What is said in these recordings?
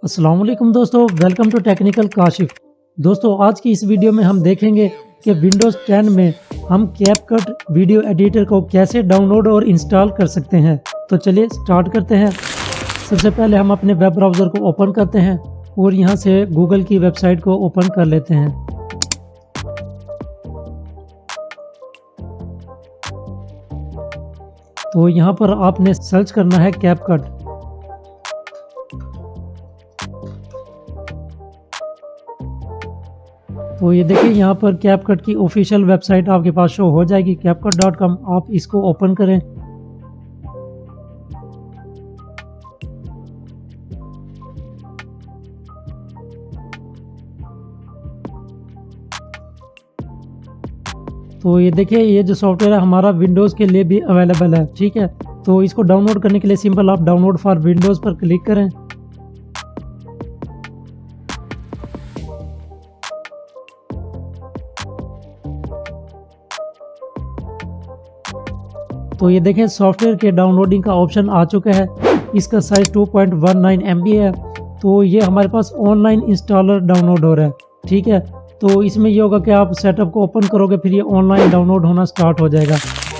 अस्सलाम वालेकुम दोस्तों, वेलकम टू टेक्निकल काशिफ। दोस्तों आज की इस वीडियो में हम देखेंगे कि विंडोज़ 10 में हम कैपकट वीडियो एडिटर को कैसे डाउनलोड और इंस्टॉल कर सकते हैं। तो चलिए स्टार्ट करते हैं। सबसे पहले हम अपने वेब ब्राउज़र को ओपन करते हैं और यहाँ से गूगल की वेबसाइट को ओपन कर लेते हैं। तो यहाँ पर आपने सर्च करना है कैपकट। तो ये देखिए यहाँ पर कैपकट की ऑफिशियल वेबसाइट आपके पास शो हो जाएगी capcut.com। आप इसको ओपन करें। तो ये देखिए ये जो सॉफ्टवेयर है हमारा विंडोज़ के लिए भी अवेलेबल है, ठीक है। तो इसको डाउनलोड करने के लिए सिंपल आप डाउनलोड फॉर विंडोज़ पर क्लिक करें। तो ये देखें सॉफ्टवेयर के डाउनलोडिंग का ऑप्शन आ चुका है। इसका साइज़ 2.19 MB है। तो ये हमारे पास ऑनलाइन इंस्टॉलर डाउनलोड हो रहा है, ठीक है। तो इसमें ये होगा कि आप सेटअप को ओपन करोगे फिर ये ऑनलाइन डाउनलोड होना स्टार्ट हो जाएगा।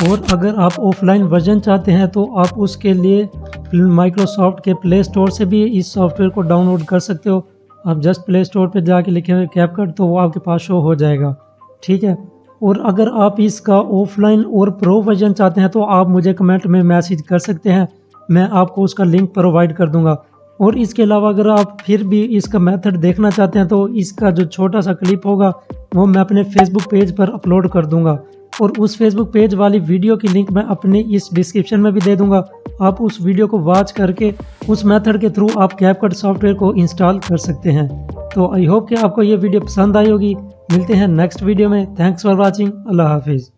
और अगर आप ऑफलाइन वर्जन चाहते हैं तो आप उसके लिए माइक्रोसॉफ्ट के प्ले स्टोर से भी इस सॉफ्टवेयर को डाउनलोड कर सकते हो। आप जस्ट प्ले स्टोर पर जाके लिखेंगे कैपकट तो वो आपके पास शो हो जाएगा, ठीक है। और अगर आप इसका ऑफलाइन और प्रो वर्जन चाहते हैं तो आप मुझे कमेंट में मैसेज कर सकते हैं, मैं आपको उसका लिंक प्रोवाइड कर दूंगा। और इसके अलावा अगर आप फिर भी इसका मेथड देखना चाहते हैं तो इसका जो छोटा सा क्लिप होगा वो मैं अपने फेसबुक पेज पर अपलोड कर दूंगा। और उस फेसबुक पेज वाली वीडियो की लिंक मैं अपने इस डिस्क्रिप्शन में भी दे दूंगा। आप उस वीडियो को वॉच करके उस मेथड के थ्रू आप कैपकट सॉफ्टवेयर को इंस्टॉल कर सकते हैं। तो आई होप कि आपको ये वीडियो पसंद आई होगी। मिलते हैं नेक्स्ट वीडियो में। Thanks for watching. अल्लाह हाफिज़।